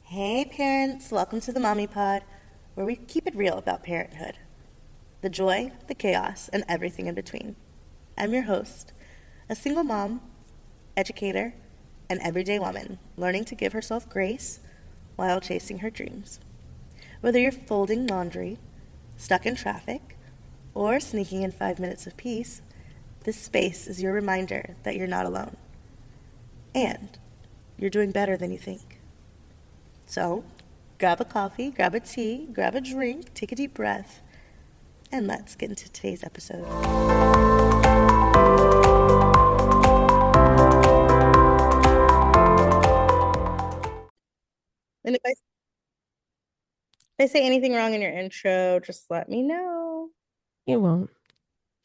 Hey parents, welcome to the Mommy Pod, where we keep it real about parenthood. The joy, the chaos, and everything in between. I'm your host, a single mom, educator, and everyday woman learning to give herself grace while chasing her dreams. Whether you're folding laundry, stuck in traffic, or sneaking in 5 minutes of peace, this space is your reminder that you're not alone. And you're doing better than you think. So, grab a coffee, grab a tea, grab a drink, take a deep breath, and let's get into today's episode. And if I say anything wrong in your intro, just let me know. You won't.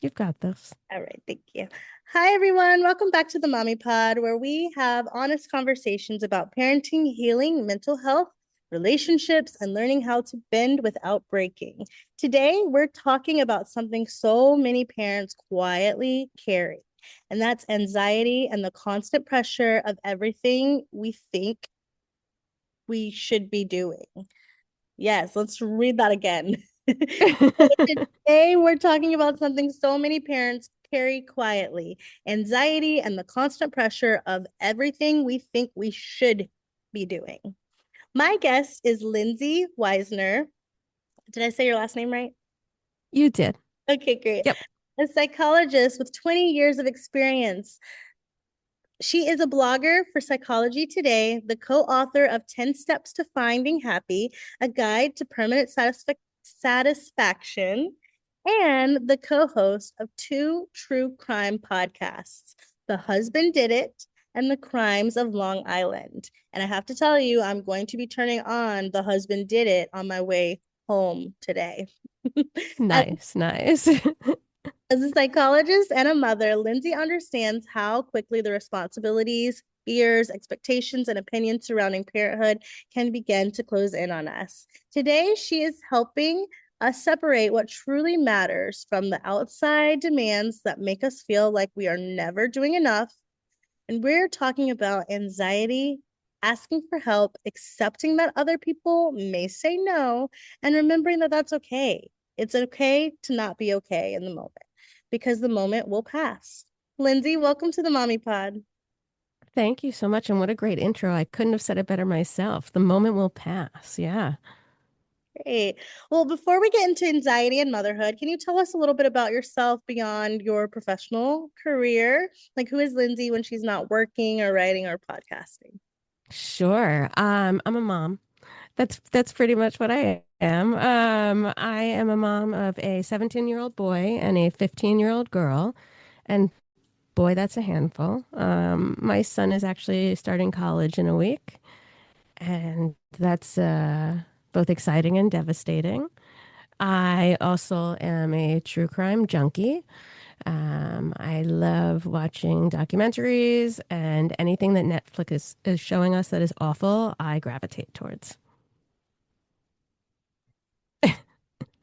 You've got this. All right, thank you. Hi, everyone. Welcome back to the Mommy Pod, where we have honest conversations about parenting, healing, mental health, relationships, and learning how to bend without breaking. Today, we're talking about something so many parents quietly carry, and that's anxiety and the constant pressure of everything we think we should be doing. Yes, let's read that again. Today, we're talking about something so many parents carry quietly: anxiety and the constant pressure of everything we think we should be doing. My guest is Lindsay Weisner. Did I say your last name right? You did. Okay, great. Yep. A psychologist with 20 years of experience. She is a blogger for Psychology Today, the co-author of 10 Steps to Finding Happy, a guide to permanent satisfaction, and the co-host of two true crime podcasts, The Husband Did It and The Crimes of Long Island. And I have to tell you, I'm going to be turning on The Husband Did It on my way home today. As Nice. as a psychologist and a mother, Lindsay understands how quickly the responsibilities, fears, expectations, and opinions surrounding parenthood can begin to close in on us. Today, she is helping us separate what truly matters from the outside demands that make us feel like we are never doing enough. And we're talking about anxiety, asking for help, accepting that other people may say no, and remembering that that's okay. It's okay to not be okay in the moment because the moment will pass. Lindsay, welcome to the Mommy Pod. Thank you so much. And what a great intro. I couldn't have said it better myself. The moment will pass. Yeah. Great. Well, before we get into anxiety and motherhood, can you tell us a little bit about yourself beyond your professional career? Like, who is Lindsay when she's not working or writing or podcasting? Sure. I'm a mom. That's pretty much what I am. I am a mom of a 17-year-old boy and a 15-year-old girl. And boy, that's a handful. My son is actually starting college in a week, and that's both exciting and devastating. I also am a true crime junkie. I love watching documentaries and anything that Netflix is showing us that is awful, I gravitate towards.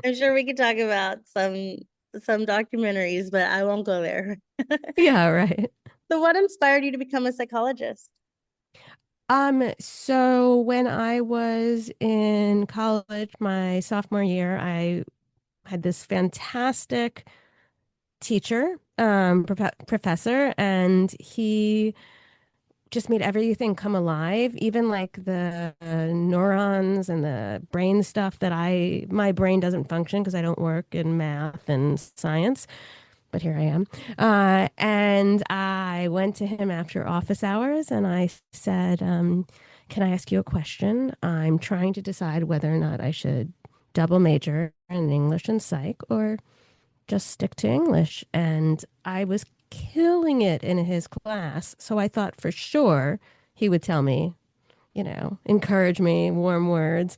I'm sure we could talk about some documentaries, but I won't go there. Yeah, right. So what inspired you to become a psychologist? So when I was in college, my sophomore year, I had this fantastic teacher, professor, and he just made everything come alive, even like the neurons and the brain stuff that my brain doesn't function because I don't work in math and science, but here I am. And I went to him after office hours and I said, can I ask you a question? I'm trying to decide whether or not I should double major in English and psych or just stick to English. And I was killing it in his class. So I thought for sure he would tell me, encourage me, warm words.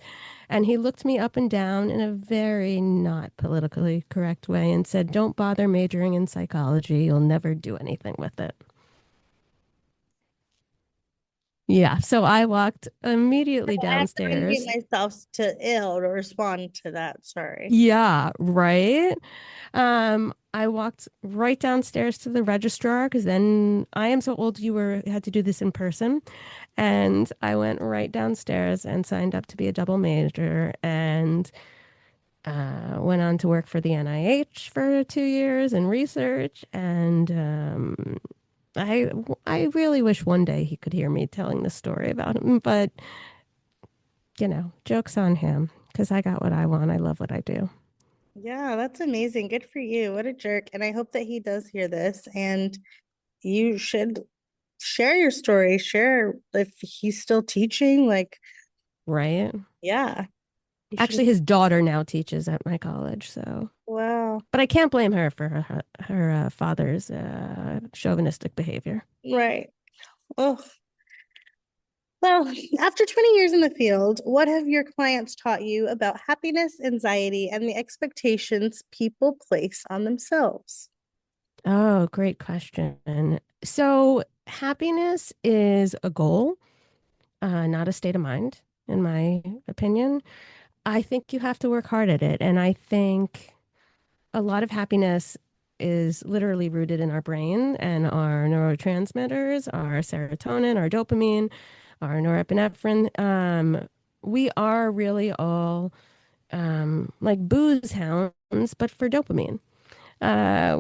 And he looked me up and down in a very not politically correct way and said, don't bother majoring in psychology. You'll never do anything with it. Yeah. So I walked immediately I have to unmute downstairs. myself to ill to respond to that. Sorry. Yeah, right. I walked right downstairs to the registrar because then I am so old you were had to do this in person. And I went right downstairs and signed up to be a double major and went on to work for the NIH for 2 years in research. And I I really wish one day he could hear me telling this story about him, but joke's on him because I got what I want. I love what I do. Yeah, that's amazing. Good for you. What a jerk. And I hope that he does hear this. And you should share your story. Share if he's still teaching. Like, Right? yeah, you should. Actually, his daughter now teaches at my college, so. Wow. But I can't blame her for her father's chauvinistic behavior. Right. Oh, well, after 20 years in the field, what have your clients taught you about happiness, anxiety, and the expectations people place on themselves? Oh, great question. So, happiness is a goal, not a state of mind, in my opinion. I think you have to work hard at it. And I think a lot of happiness is literally rooted in our brain and our neurotransmitters, our serotonin, our dopamine, our norepinephrine. We are really all like booze hounds, but for dopamine.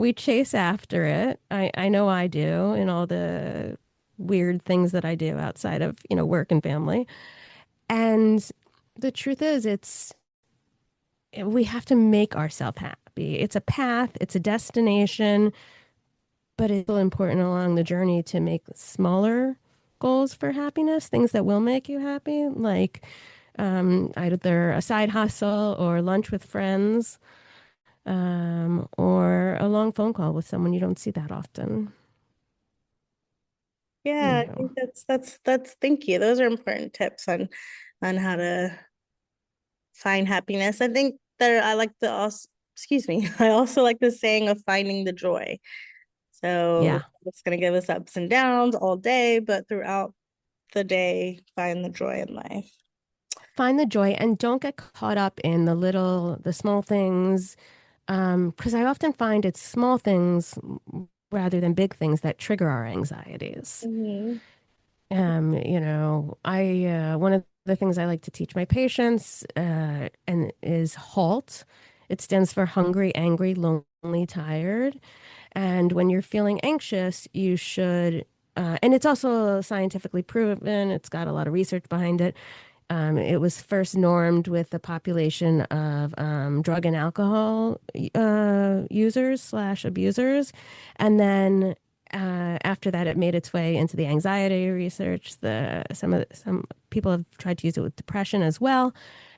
We chase after it. I know I do in all the weird things that I do outside of, work and family. And the truth is, we have to make ourselves happy. It's a path, it's a destination, but it's still important along the journey to make smaller goals for happiness, things that will make you happy, like either a side hustle or lunch with friends, or a long phone call with someone you don't see that often. You Yeah, I know, think that's thank you. Those are important tips on how to find happiness. I think that I like the also, excuse me, I also like the saying of finding the joy. So yeah, it's going to give us ups and downs all day, but throughout the day, find the joy in life. find the joy and don't get caught up in the small things. Because I often find it's small things rather than big things that trigger our anxieties. Mhm. One of the things I like to teach my patients and is HALT. It stands for hungry, angry, lonely, tired. And when you're feeling anxious, you should, and it's also scientifically proven, it's got a lot of research behind it. It was first normed with the population of drug and alcohol users slash abusers. And then after that, it made its way into the anxiety research. Some people have tried to use it with depression as well.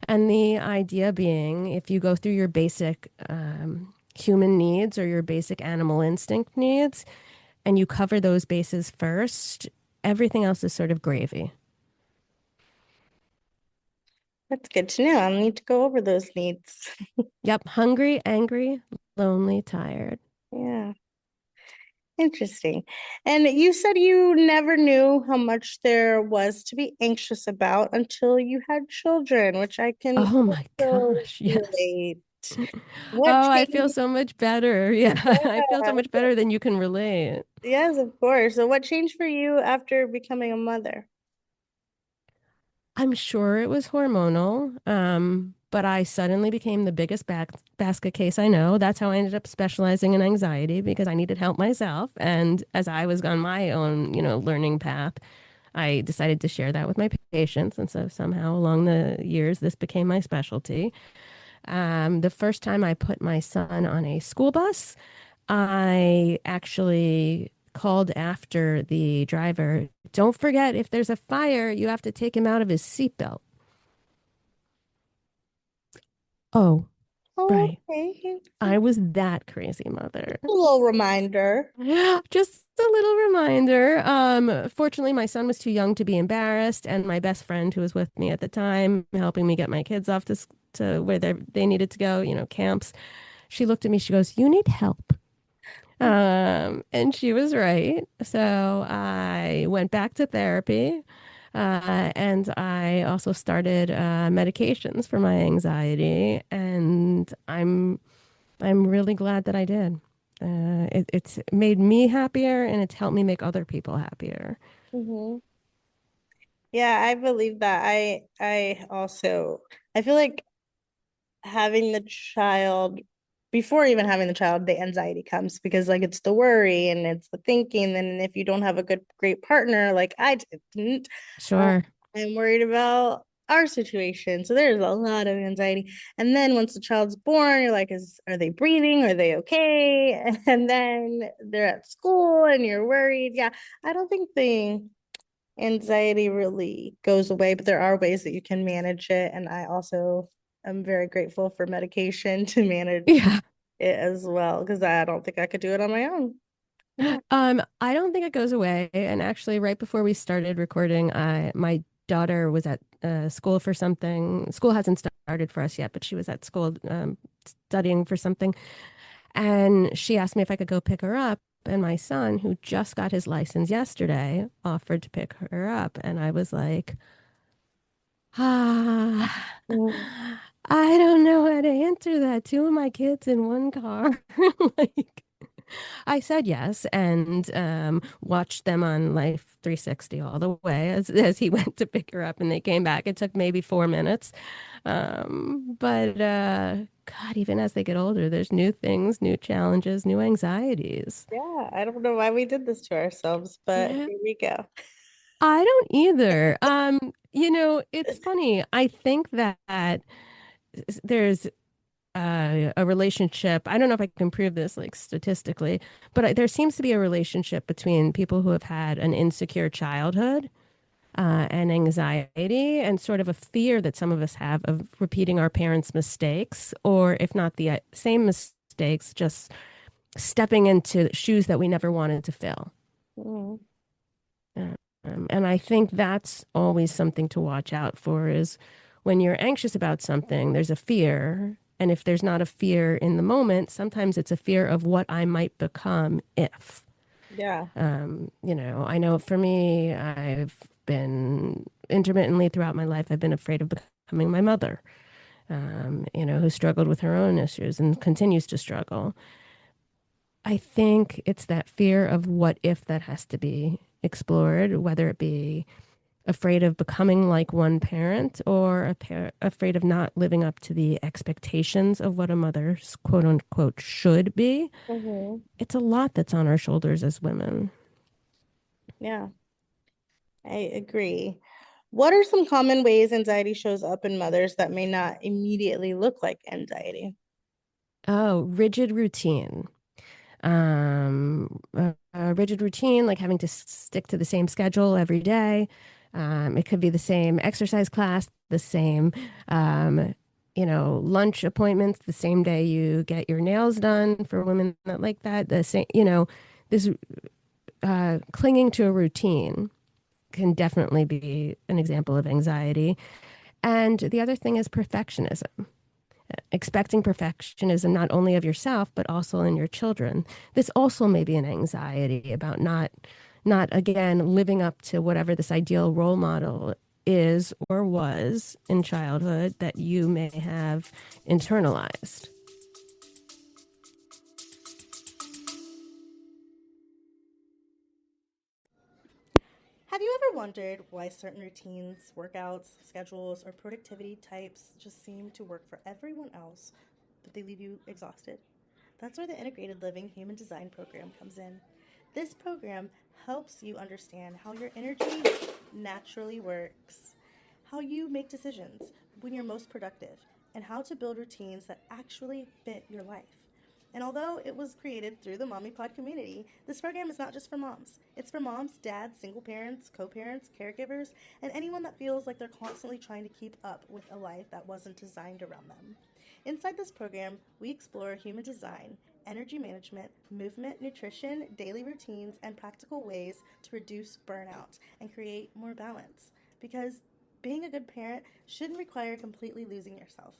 And the idea being, if you go through your basic human needs or your basic animal instinct needs, and you cover those bases first, everything else is sort of gravy. That's good to know. I'll need to go over those needs. Yep, hungry, angry, lonely, tired. Yeah, interesting. And you said you never knew how much there was to be anxious about until you had children, which I can Oh my also gosh, yes. relate. What Oh, I feel changed? so much better. Yeah, I feel so Yeah, much better than you can relate. yes, of course. So what changed for you after becoming a mother? I'm sure it was hormonal, but I suddenly became the biggest basket case I know. That's how I ended up specializing in anxiety because I needed help myself. And as I was on my own, learning path, I decided to share that with my patients. And so somehow along the years, this became my specialty. The first time I put my son on a school bus, I actually called after the driver. Don't forget, if there's a fire, you have to take him out of his seatbelt. Oh, Oh, right. okay. I was that crazy mother. A little reminder. Just a little reminder. Fortunately, my son was too young to be embarrassed, and my best friend, who was with me at the time, helping me get my kids off to where they needed to go, camps. She looked at me. She goes, "You need help." And she was right. So I went back to therapy, and I also started medications for my anxiety, and I'm really glad that I did. It's made me happier and it's helped me make other people happier. Hmm. Yeah, I believe that. I feel like having the child before even having the child, the anxiety comes because like it's the worry and it's the thinking. And if you don't have a great partner, like I didn't, uh, Sure. I'm worried about our situation. So there's a lot of anxiety. And then once the child's born, you're like, are they breathing? Are they okay? And then they're at school and you're worried. Yeah, I don't think the anxiety really goes away, but there are ways that you can manage it. And I also am very grateful for medication to manage Yeah. it as well, because I don't think I could do it on my own. Yeah. I don't think it goes away. And actually, right before we started recording, my daughter was at school for something. School hasn't started for us yet, but she was at school studying for something. And she asked me if I could go pick her up. And my son, who just got his license yesterday, offered to pick her up. And I was like, ah, Mm. I don't know how to answer that. Two of my kids in one car. Like, I said yes and watched them on Life 360 all the way as he went to pick her up and they came back. It took maybe 4 minutes. But God, even as they get older, there's new things, new challenges, new anxieties. Yeah, I don't know why we did this to ourselves, but Yeah, here we go. I don't either. It's funny. I think that there's a relationship. I don't know if I can prove this like statistically, but there seems to be a relationship between people who have had an insecure childhood and anxiety and sort of a fear that some of us have of repeating our parents' mistakes, or if not the same mistakes, just stepping into shoes that we never wanted to fill. Mm. And I think that's always something to watch out for is when you're anxious about something, there's a fear. And if there's not a fear in the moment, sometimes it's a fear of what I might become if. Yeah. I know for me, I've been intermittently throughout my life, I've been afraid of becoming my mother, who struggled with her own issues and continues to struggle. I think it's that fear of what if that has to be explored, whether it be afraid of becoming like one parent or afraid of not living up to the expectations of what a mother's quote unquote should be. Hmm. It's a lot that's on our shoulders as women. Yeah, I agree. What are some common ways anxiety shows up in mothers that may not immediately look like anxiety? Oh, rigid routine. A rigid routine, like having to stick to the same schedule every day. It could be the same exercise class, the same, lunch appointments, the same day you get your nails done for women that like that. The same, this clinging to a routine can definitely be an example of anxiety. And the other thing is perfectionism, expecting perfectionism not only of yourself but also in your children. This also may be an anxiety about not again living up to whatever this ideal role model is or was in childhood that you may have internalized. Have you ever wondered why certain routines, workouts, schedules, or productivity types just seem to work for everyone else, but they leave you exhausted? That's where the Integrated Living Human Design Program comes in. This program helps you understand how your energy naturally works, how you make decisions when you're most productive, and how to build routines that actually fit your life. And although it was created through the Mommy Pod community, this program is not just for moms. It's for moms, dads, single parents, co parents, caregivers, and anyone that feels like they're constantly trying to keep up with a life that wasn't designed around them. Inside this program, we explore human design, energy management, movement, nutrition, daily routines, and practical ways to reduce burnout and create more balance. Because being a good parent shouldn't require completely losing yourself.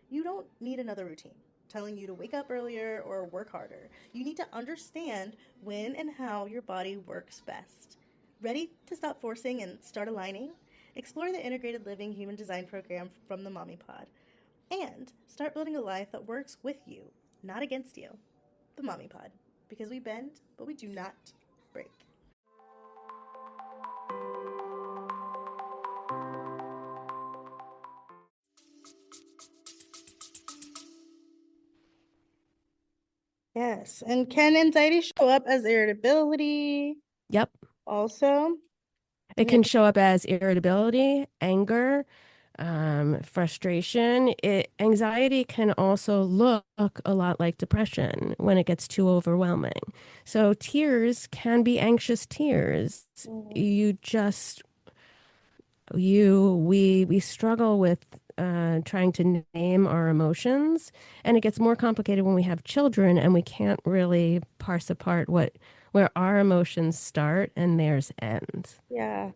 You don't need another routine telling you to wake up earlier or work harder. You need to understand when and how your body works best. Ready to stop forcing and start aligning? Explore the Integrated Living Human Design Program from the Mommy Pod and start building a life that works with you, not against you. the Mommy Pod, because we bend, but we do not break. Yes. And can anxiety show up as irritability Yep. also? It Yeah. can show up as irritability, anger, frustration. Anxiety can also look a lot like depression when it gets too overwhelming. So tears can be anxious tears. Mhm. You just we struggle with trying to name our emotions, and it gets more complicated when we have children and we can't really parse apart what where our emotions start and theirs end. Yeah.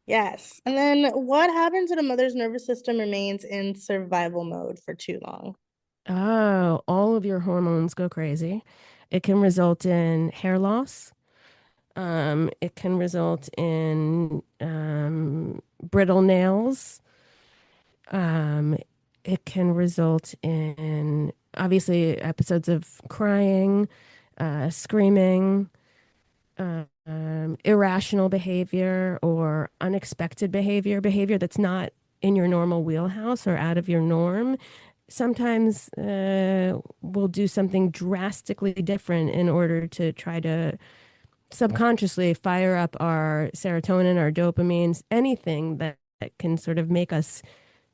Yes. And then what happens when a mother's nervous system remains in survival mode for too long? Oh, all of your hormones go crazy. It can result in hair loss. It can result in brittle nails. Um, it can result in obviously episodes of crying, screaming, irrational behavior or unexpected behavior, behavior that's not in your normal wheelhouse or out of your norm. Sometimes we'll do something drastically different in order to try to subconsciously fire up our serotonin, our dopamines, anything that can sort of make us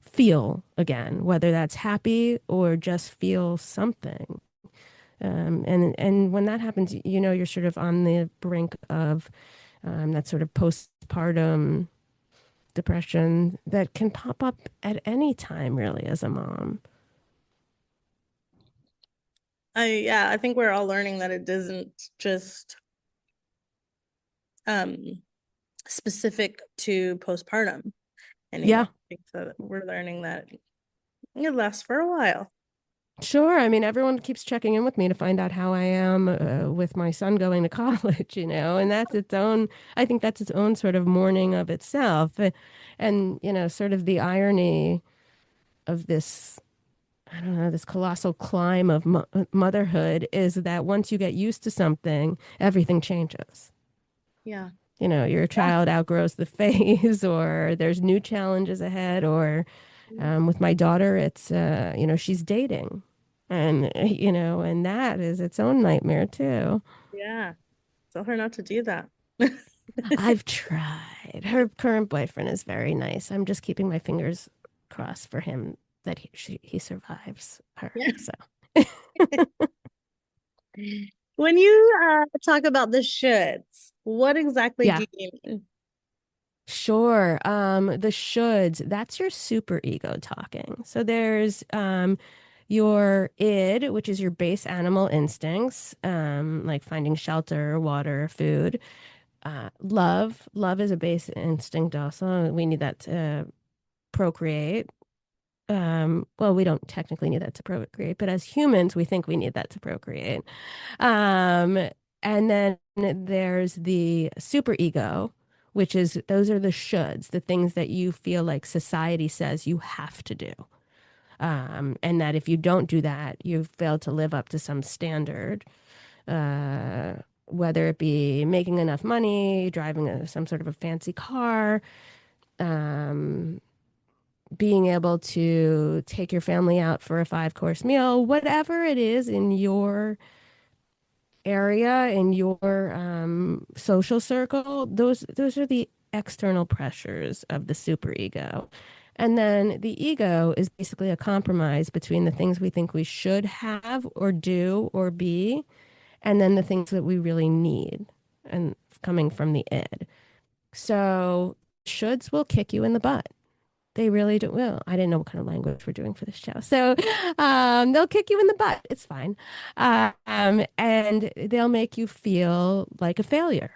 feel again, whether that's happy or just feel something. And when that happens, you know you're sort of on the brink of that sort of postpartum depression that can pop up at any time, really, as a mom. I think we're all learning that it doesn't just um specific to postpartum anymore. Yeah, I think that we're learning that it lasts for a while. sure. I mean, everyone keeps checking in with me to find out how I am with my son going to college, and that's its own, I think that's its own sort of mourning of itself. And, sort of the irony of this, I don't know, this colossal climb of motherhood is that once you get used to something, everything changes. Yeah. Your child outgrows the phase, or there's new challenges ahead, or with my daughter, it's, she's dating. And, and that is its own nightmare too. Yeah. Tell her not to do that. I've tried. Her current boyfriend is very nice. I'm just keeping my fingers crossed for him that he survives her. Yeah. So, When you talk about the shoulds, what exactly yeah. do you mean? Sure. The shoulds, that's your super ego talking. So there's your id, which is your base animal instincts, like finding shelter, water, food. Love. Love is a base instinct also. We need that to procreate. Well, we don't technically need that to procreate, but as humans, we think we need that to procreate. Um, and then there's the superego, which is those are the shoulds, the things that you feel like society says you have to do. And that if you don't do that, you've failed to live up to some standard, uh, whether it be making enough money, driving some sort of a fancy car, um, being able to take your family out for a five-course meal, whatever it is in your area, in your social circle, those are the external pressures of the superego. And then the ego is basically a compromise between the things we think we should have or do or be, and then the things that we really need, and coming from the id. So shoulds will kick you in the butt. They really do. Well, I didn't know what kind of language we're doing for this show. So they'll kick you in the butt. It's fine. And they'll make you feel like a failure.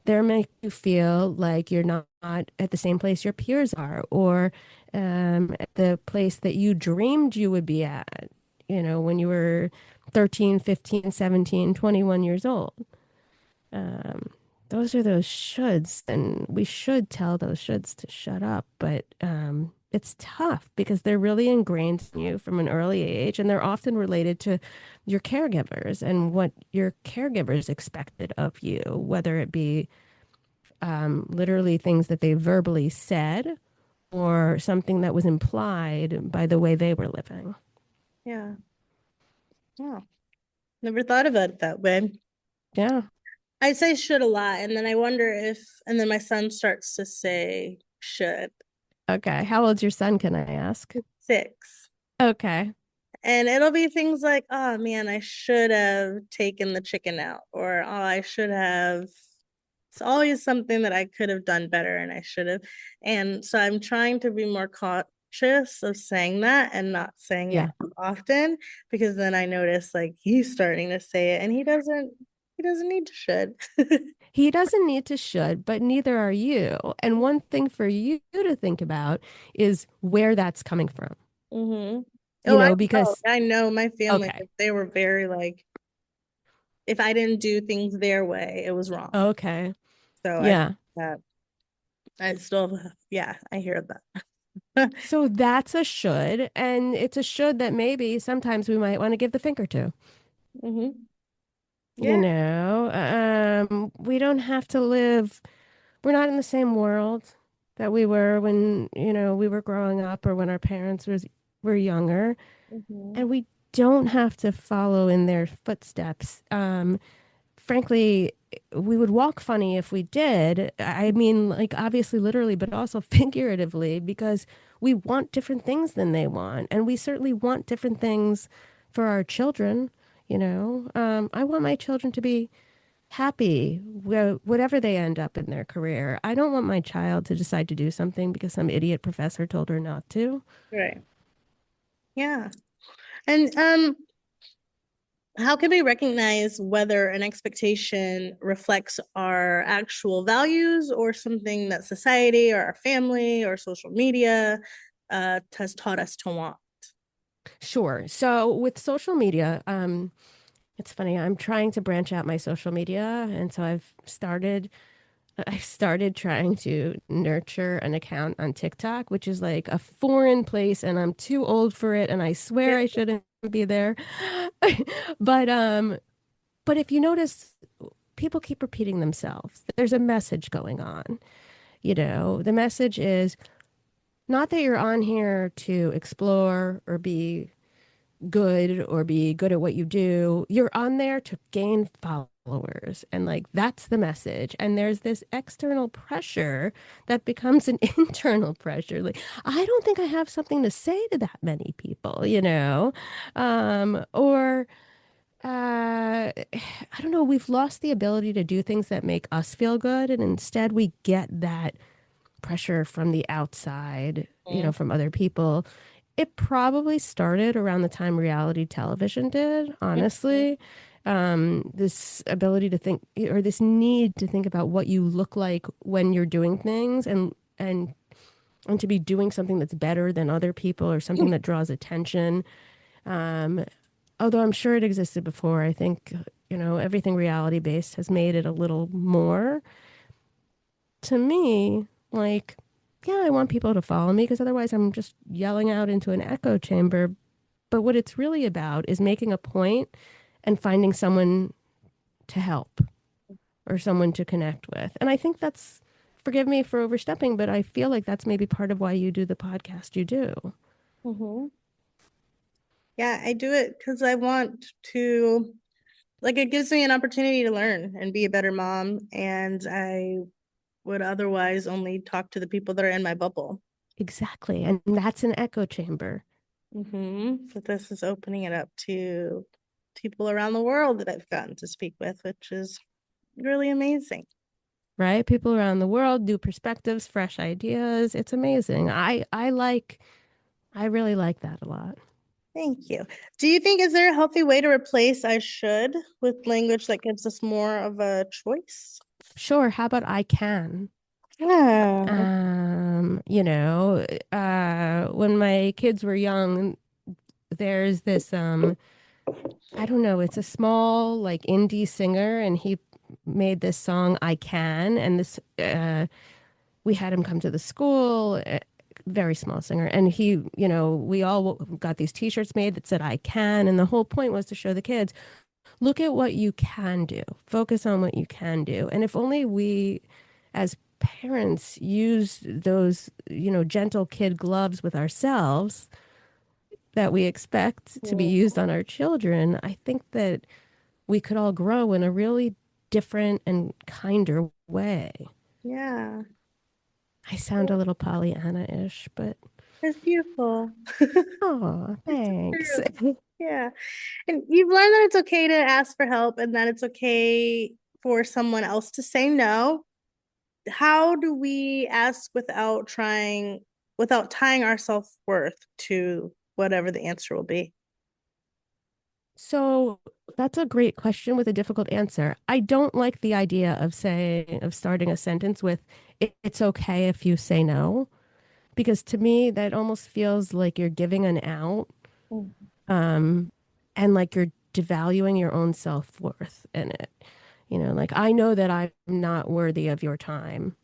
They'll make you feel like you're not at the same place your peers are, or at the place that you dreamed you would be at, when you were 13, 15, 17, 21 years old. Um, those are those shoulds, and we should tell those shoulds to shut up, but it's tough because they're really ingrained in you from an early age, and they're often related to your caregivers and what your caregivers expected of you, whether it be literally things that they verbally said or something that was implied by the way they were living. Yeah. Yeah. Never thought about it that way. Yeah. I say should a lot, and then I wonder if, and then my son starts to say should. Okay. How old's your son, can I ask? 6. Okay. And it'll be things like, oh man, I should have taken the chicken out, or oh, I should have. It's always something that I could have done better and I should have. And so I'm trying to be more cautious of saying that and not saying it Yeah. often, because then I notice like he's starting to say it and he doesn't need to should. He doesn't need to should, but neither are you. And one thing for you to think about is where that's coming from, Mm-hmm. you Oh, I know, know. because, I know my family, okay. they were very like, if I didn't do things their way, it was wrong. Okay. So I think Yeah. that I still, yeah, I hear that. So that's a should. And it's a should that maybe sometimes we might want to give the finger to. Mm-hmm. You Yeah. know, we don't have to live, we're not in the same world that we were when, we were growing up or when our parents were younger. Mm-hmm. And we don't have to follow in their footsteps. Frankly, we would walk funny if we did. I mean, like obviously literally, but also figuratively, because we want different things than they want. And we certainly want different things for our children. I want my children to be happy, whatever they end up in their career. I don't want my child to decide to do something because some idiot professor told her not to. Right. Yeah. And how can we recognize whether an expectation reflects our actual values or something that society or our family or social media has taught us to want? Sure. So with social media, it's funny. I'm trying to branch out my social media, and so I've started trying to nurture an account on TikTok, which is like a foreign place, and I'm too old for it, and I swear I shouldn't be there. But but if you notice, people keep repeating themselves. There's a message going on. The message is not that you're on here to explore or be good at what you do. You're on there to gain followers. And like that's the message. And there's this external pressure that becomes an internal pressure. Like, I don't think I have something to say to that many people, or I don't know, we've lost the ability to do things that make us feel good. And instead we get that pressure from the outside, from other people. It probably started around the time reality television did, honestly. This ability to think or this need to think about what you look like when you're doing things and to be doing something that's better than other people or something that draws attention. Um, Although I'm sure it existed before, I think, everything reality based has made it a little more to me, like, yeah, I want people to follow me because otherwise I'm just yelling out into an echo chamber. But what it's really about is making a point and finding someone to help or someone to connect with. And I think forgive me for overstepping, but I feel like that's maybe part of why you do the podcast you do. Mm-hmm. Yeah, I do it because I want to, like, it gives me an opportunity to learn and be a better mom. And I would otherwise only talk to the people that are in my bubble. Exactly. And that's an echo chamber, But this is opening it up to people around the world that I've gotten to speak with, which is really amazing. right? People around the world, new perspectives, fresh ideas. It's amazing. I really like that a lot. Thank you. Do you think is there a healthy way to replace I should with language that gives us more of a choice? Sure, how about I can? Yeah. When my kids were young, there's this I don't know, it's a small like indie singer and he made this song I Can and this we had him come to the school very small singer. And he, we all got these t-shirts made that said, I can. And the whole point was to show the kids, look at what you can do, focus on what you can do. And if only we as parents use those, gentle kid gloves with ourselves that we expect to be Mm, used on our children, I think that we could all grow in a really different and kinder way. yeah, I sound a little Pollyanna-ish, but it's beautiful. oh, It's thanks. true. Yeah. And you've learned that it's okay to ask for help and that it's okay for someone else to say no. How do we ask without tying our self-worth to whatever the answer will be? So that's a great question with a difficult answer. I don't like the idea of starting a sentence with it's okay if you say no, because to me that almost feels like you're giving an out, Mm. um, and like you're devaluing your own self-worth in it. Like I know that I'm not worthy of your time,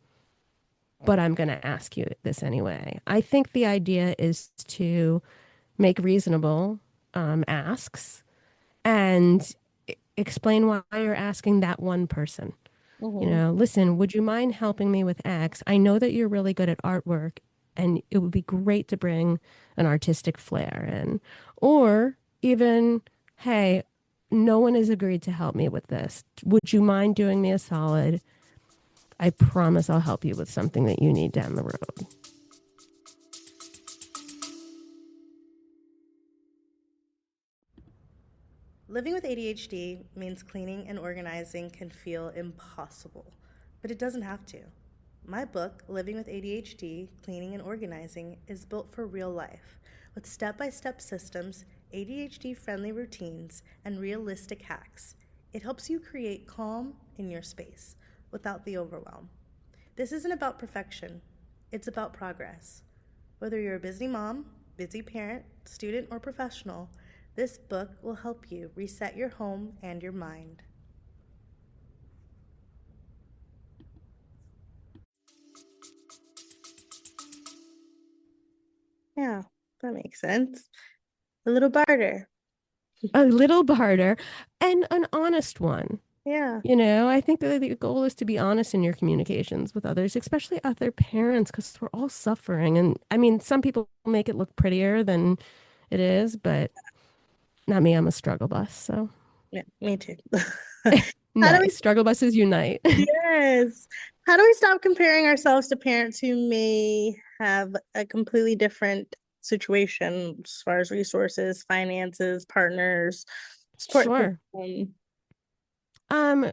but I'm going to ask you this anyway. I think the idea is to make reasonable asks and explain why you're asking that one person. Mhm. Listen, would you mind helping me with X? I know that you're really good at artwork and it would be great to bring an artistic flair in. Or even, hey, no one has agreed to help me with this. Would you mind doing me a solid? I promise I'll help you with something that you need down the road. Living with ADHD means cleaning and organizing can feel impossible, but it doesn't have to. My book, Living with ADHD Cleaning and Organizing, is built for real life with step by step systems, ADHD friendly routines, and realistic hacks. It helps you create calm in your space without the overwhelm. This isn't about perfection, it's about progress. Whether you're a busy mom, busy parent, student, or professional, this book will help you reset your home and your mind. Yeah, that makes sense. A little barter. A little barter and an honest one. Yeah. I think that the goal is to be honest in your communications with others, especially other parents, because we're all suffering. And I mean, some people make it look prettier than it is, but not me. I'm a struggle bus. So Yeah, me too. How do we, nice. Struggle buses unite. yes. How do we stop comparing ourselves to parents who may have a completely different situation as far as resources, finances, partners, support Sure. system? Um,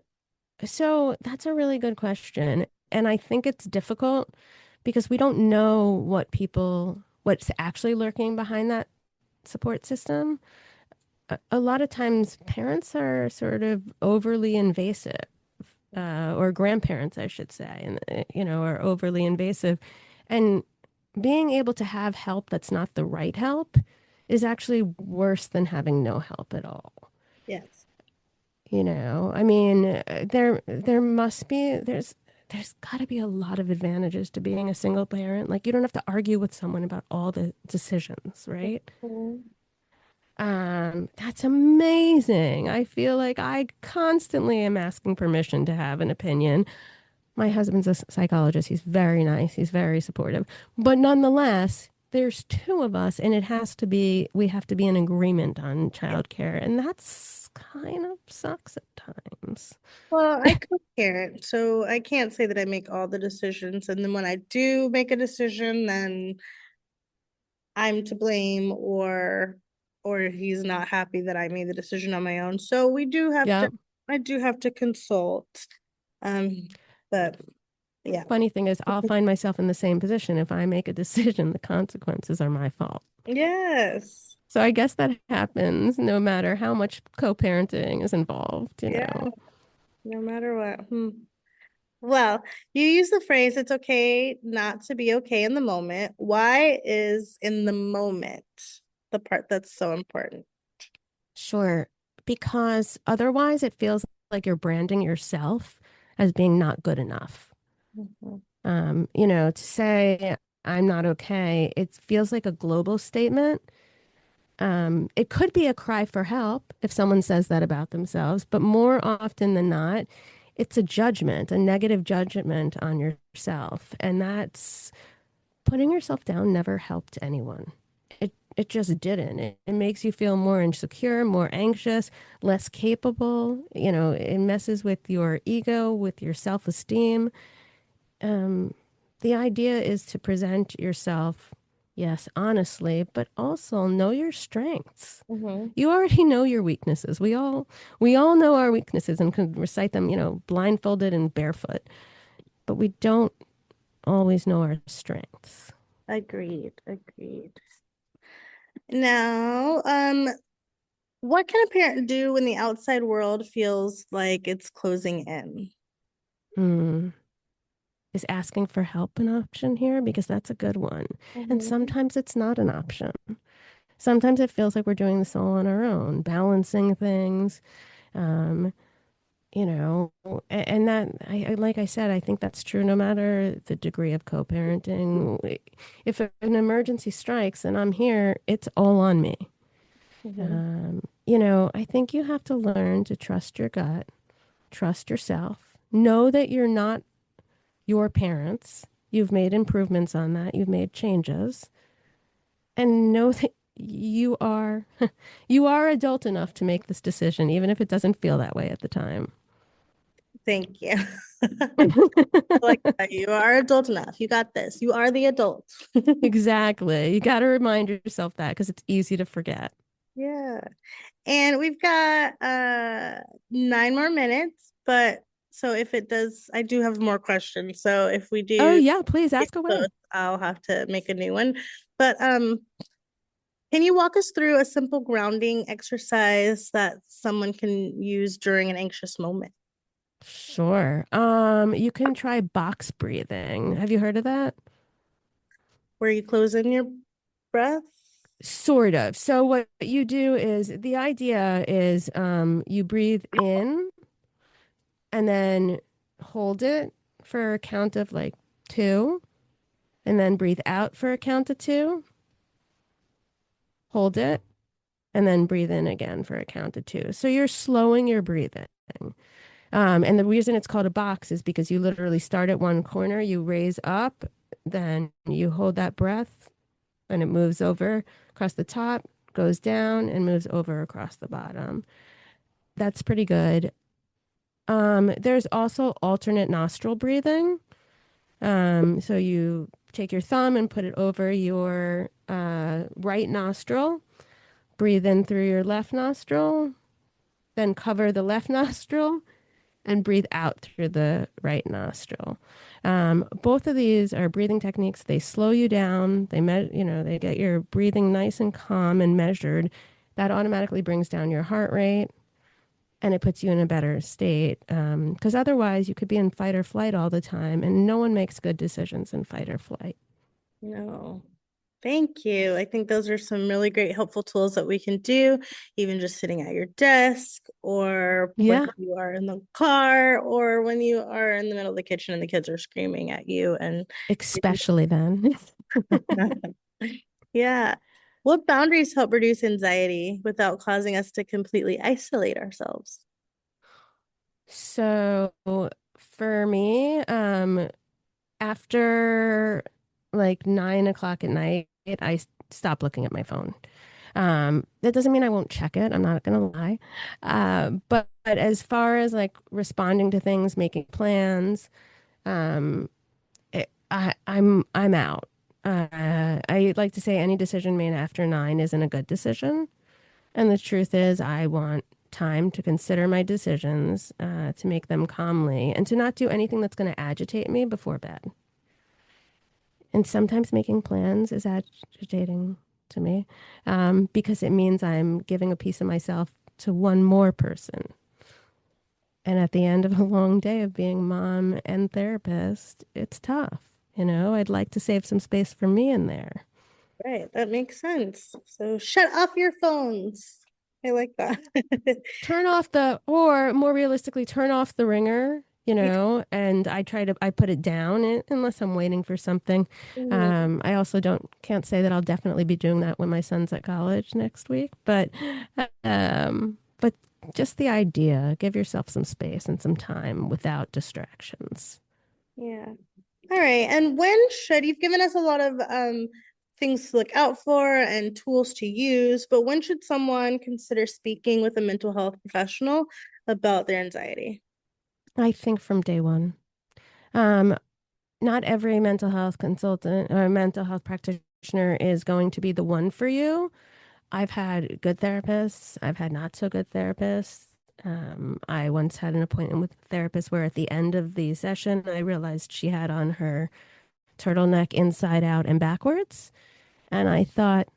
so that's a really good question. And I think it's difficult because we don't know what's actually lurking behind that support system. A lot of times parents are sort of overly invasive, or grandparents, I should say, and are overly invasive. And being able to have help that's not the right help is actually worse than having no help at all. Yes. I mean, there must be there's got to be a lot of advantages to being a single parent. Like you don't have to argue with someone about all the decisions, right? Mhm. That's amazing. I feel like I constantly am asking permission to have an opinion. My husband's a psychologist. He's very nice. He's very supportive. But nonetheless, there's two of us, and we have to be in agreement on childcare. And that's kind of sucks at times. Well, I co-parent, so I can't say that I make all the decisions. And then when I do make a decision, then I'm to blame or he's not happy that I made the decision on my own. So Yeah. I do have to consult. Um, but yeah. Funny thing is, I'll find myself in the same position. If I make a decision, the consequences are my fault. Yes. So I guess that happens no matter how much co-parenting is involved. Yeah, no matter what. Well, you use the phrase it's okay not to be okay in the moment. Why is in the moment the part that's so important? Sure, because otherwise it feels like you're branding yourself as being not good enough. Mhm. To say I'm not okay, it feels like a global statement. It could be a cry for help if someone says that about themselves, but more often than not, it's a judgment, a negative judgment on yourself. And that's putting yourself down never helped anyone. It just didn't. It makes you feel more insecure, more anxious, less capable. You know, it messes with your ego, with your self-esteem. Um, the idea is to present yourself, yes, honestly, but also know your strengths. Mm-hmm. You already know your weaknesses. We all know our weaknesses and can recite them, blindfolded and barefoot, but we don't always know our strengths. Agreed. Agreed. Now, what can a parent do when the outside world feels like it's closing in? Hmm. Is asking for help an option here? Because that's a good one. And Mm-hmm. sometimes it's not an option. Sometimes it feels like we're doing this all on our own, balancing things. Um, and that, like I said, I think that's true no matter the degree of co-parenting. If an emergency strikes and I'm here, it's all on me. Mm-hmm. I think you have to learn to trust your gut, trust yourself, know that you're not your parents. You've made improvements on that. You've made changes, and know that you are you are adult enough to make this decision, even if it doesn't feel that way at the time. Thank you. Like that. You are adult enough. You got this. You are the adult. Exactly. You got to remind yourself that because it's easy to forget. Yeah. And we've got 9 more minutes, but so if it does, I do have more questions. So if we Oh, do yeah, please get ask close, away. I'll have to make a new one. But can you walk us through a simple grounding exercise that someone can use during an anxious moment? Sure. You can try box breathing. Have you heard of that? Where you close in your breath? Sort of. So what you do is the idea is you breathe in and then hold it for a count of like two, and then breathe out for a count of two, hold it, and then breathe in again for a count of two. So you're slowing your breathing. And the reason it's called a box is because you literally start at one corner, you raise up, then you hold that breath, and it moves over across the top, goes down, and moves over across the bottom. That's pretty good. There's also alternate nostril breathing. So you take your thumb and put it over your right nostril, breathe in through your left nostril, then cover the left nostril and breathe out through the right nostril. Both of these are breathing techniques. They slow you down. They get your breathing nice and calm and measured. That automatically brings down your heart rate and it puts you in a better state. Because otherwise, you could be in fight or flight all the time, and no one makes good decisions in fight or flight. No. Thank you. I think those are some really great helpful tools that we can do, even just sitting at your desk or when Yeah, you are in the car or when you are in the middle of the kitchen and the kids are screaming at you and especially then. yeah. What boundaries help reduce anxiety without causing us to completely isolate ourselves? So for me, after like 9 o'clock at night, stop looking at my phone. That doesn't mean I won't check it. I'm not gonna lie. But as far as like responding to things, making plans, um, I'm out. I like to say any decision made after 9 isn't a good decision. And the truth is, I want time to consider my decisions, to make them calmly, and to not do anything that's going to agitate me before bed. And sometimes making plans is agitating to me, because it means I'm giving a piece of myself to one more person. And at the end of a long day of being mom and therapist, it's tough. I'd like to save some space for me in there. Right, that makes sense. So shut off your phones. I like that. Or more realistically, turn off the ringer. Yeah. and I put it down unless I'm waiting for something. Mhm. I also can't say that I'll definitely be doing that when my son's at college next week, but just the idea, give yourself some space and some time without distractions. Yeah. All right. And you've given us a lot of things to look out for and tools to use, but when should someone consider speaking with a mental health professional about their anxiety? I think from day one. Um, Not every mental health consultant or mental health practitioner is going to be the one for you. I've had good therapists, I've had not so good therapists. I once had an appointment with a therapist where at the end of the session, I realized she had on her turtleneck inside out and backwards. And I thought,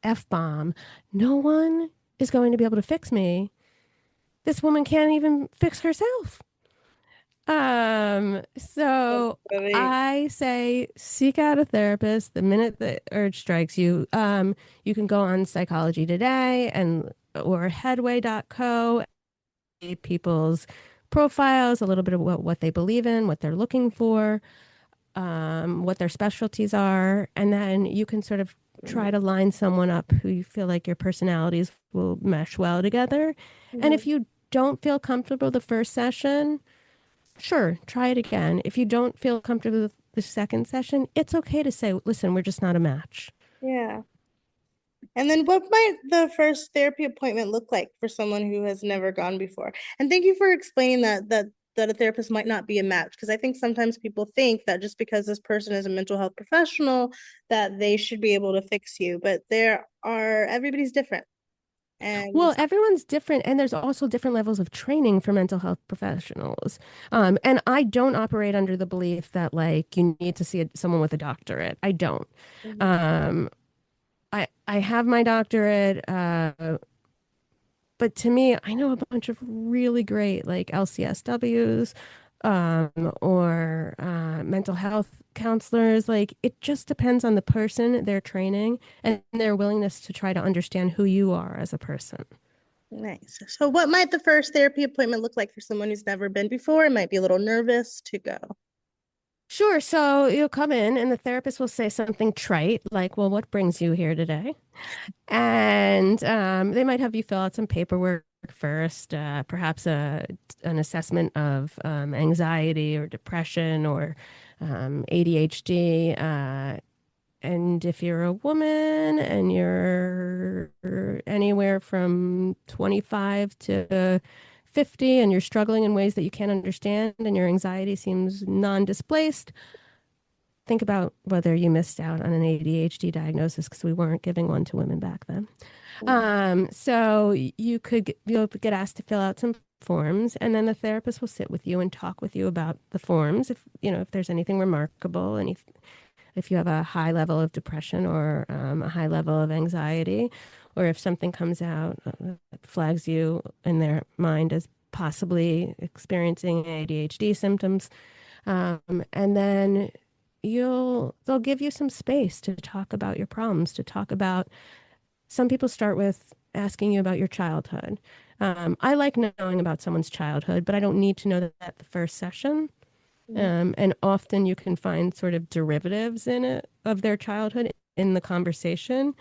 F bomb, no one is going to be able to fix me. This woman can't even fix herself. So Really? I say seek out a therapist the minute the urge strikes you. You can go on Psychology Today and or headway.co, people's profiles, a little bit of what they believe in, what they're looking for, what their specialties are, and then you can sort of try to line someone up who you feel like your personalities will mesh well together. And if Mhm. you don't feel comfortable the first session, sure, try it again. If you don't feel comfortable with the second session, it's okay to say, listen, we're just not a match. Yeah. And then what might the first therapy appointment look like for someone who has never gone before? And thank you for explaining that a therapist might not be a match because I think sometimes people think that just because this person is a mental health professional that they should be able to fix you, but everybody's different. And Well, everyone's different, and there's also different levels of training for mental health professionals. And I don't operate under the belief that like you need to see someone with a doctorate. I don't. Mhm. Um, I have my doctorate, but to me, I know a bunch of really great like LCSWs or mental health counselors. Like it just depends on the person, their training, and their willingness to try to understand who you are as a person. Nice. So what might the first therapy appointment look like for someone who's never been before and might be a little nervous to go? Sure. So you'll come in and the therapist will say something trite like, well, what brings you here today? And they might have you fill out some paperwork first, perhaps an assessment of anxiety or depression or ADHD. And if you're a woman and you're anywhere from 25 to 50 and you're struggling in ways that you can't understand and your anxiety seems non-displaced, think about whether you missed out on an ADHD diagnosis because we weren't giving one to women back then. So you'll get asked to fill out some forms, and then the therapist will sit with you and talk with you about the forms. If there's anything remarkable, and if you have a high level of depression or a high level of anxiety, or if something comes out that flags you in their mind as possibly experiencing ADHD symptoms, and then they'll give you some space to talk about your problems, to talk about. Some people start with asking you about your childhood. I like knowing about someone's childhood, but I don't need to know that at the first session. And often you can find sort of derivatives in it of their childhood in the conversation.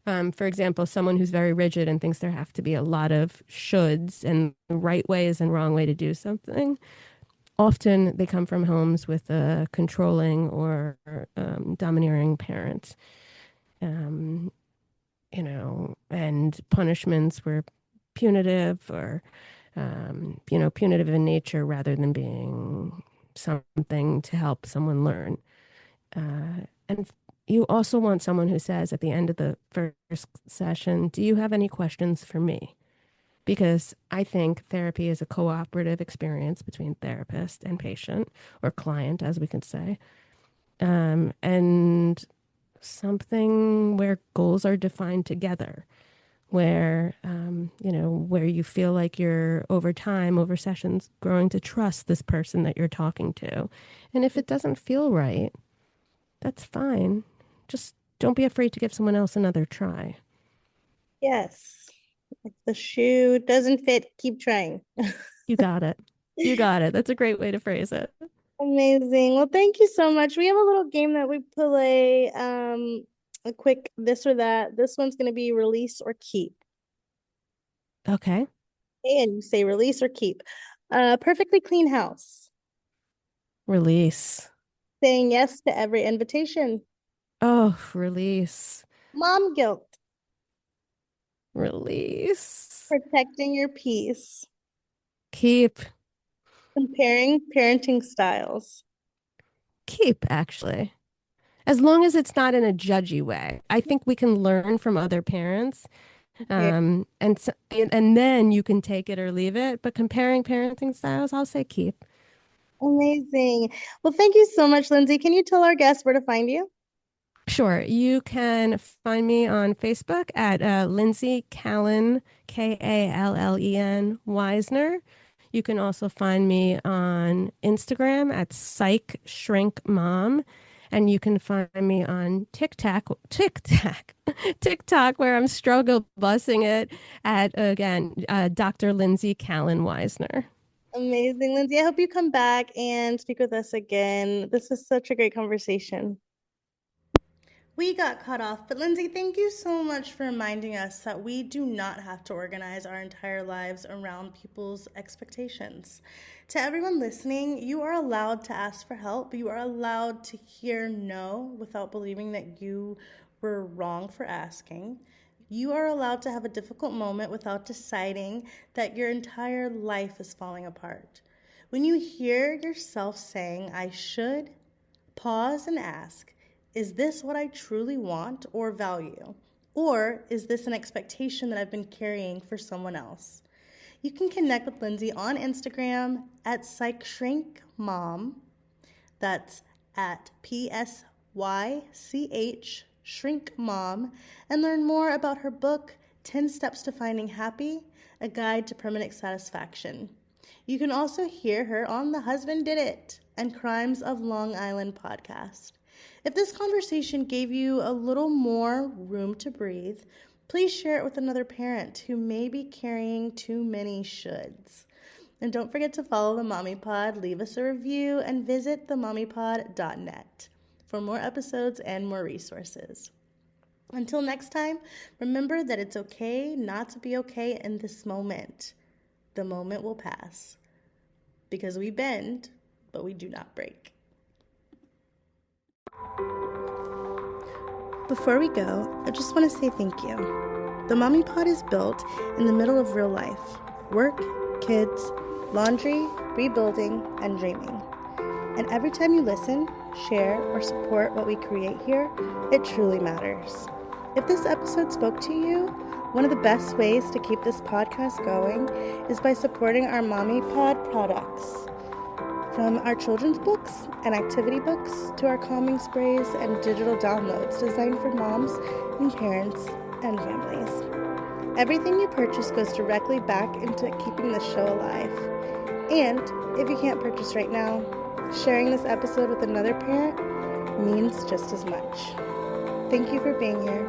For example, someone who's very rigid and thinks there have to be a lot of shoulds and right ways and wrong way to do something. Often they come from homes with a controlling or domineering parent. Um, and punishments were punitive or, punitive in nature rather than being something to help someone learn. And you also want someone who says at the end of the first session, do you have any questions for me? Because I think therapy is a cooperative experience between therapist and patient or client, as we could say. And something where goals are defined together where where you feel like you're over time, over sessions, growing to trust this person that you're talking to. And if it doesn't feel right, that's fine. Just don't be afraid to give someone else another try. Yes. If the shoe doesn't fit, keep trying. You got it. You got it. That's a great way to phrase it. Amazing. Well, thank you so much. We have a little game that we play, a quick this or that. This one's going to be release or keep. Okay. And you say release or keep. Perfectly clean house. Release. Saying yes to every invitation. Oh, release. Mom guilt. Release. Protecting your peace. Keep. Comparing parenting styles. Keep, actually. As long as it's not in a judgy way. I think we can learn from other parents. Okay. And then you can take it or leave it. But comparing parenting styles, I'll say keep. Amazing. Well, thank you so much, Lindsay. Can you tell our guests where to find you? Sure. You can find me on Facebook at Lindsay Callen, Kallen Weisner. You can also find me on Instagram at Psych Shrink Mom. And you can find me on TikTok, where I'm struggle bussing it at, again, Dr. Lindsay Callen Weisner. Amazing, Lindsay. I hope you come back and speak with us again. This was such a great conversation. We got cut off, but Lindsay, thank you so much for reminding us that we do not have to organize our entire lives around people's expectations. To everyone listening, you are allowed to ask for help. You are allowed to hear no without believing that you were wrong for asking. You are allowed to have a difficult moment without deciding that your entire life is falling apart. When you hear yourself saying, I should, pause and ask, is this what I truly want or value? Or is this an expectation that I've been carrying for someone else? You can connect with Lindsay on Instagram at psychshrinkmom. That's at PSYCH Shrink Mom, and learn more about her book, 10 Steps to Finding Happy, A Guide to Permanent Satisfaction. You can also hear her on The Husband Did It and Crimes of Long Island podcast. If this conversation gave you a little more room to breathe, please share it with another parent who may be carrying too many shoulds. And don't forget to follow the Mommy Pod, leave us a review, and visit themommypod.net for more episodes and more resources. Until next time, remember that it's okay not to be okay in this moment. The moment will pass. Because we bend, but we do not break. Before we go, I just want to say thank you. The Mommy Pod is built in the middle of real life. Work, kids, laundry, rebuilding, and dreaming. And every time you listen, share, or support what we create here, it truly matters. If this episode spoke to you, one of the best ways to keep this podcast going is by supporting our Mommy Pod products. From our children's books and activity books to our calming sprays and digital downloads designed for moms and parents and families. Everything you purchase goes directly back into keeping the show alive. And if you can't purchase right now, sharing this episode with another parent means just as much. Thank you for being here.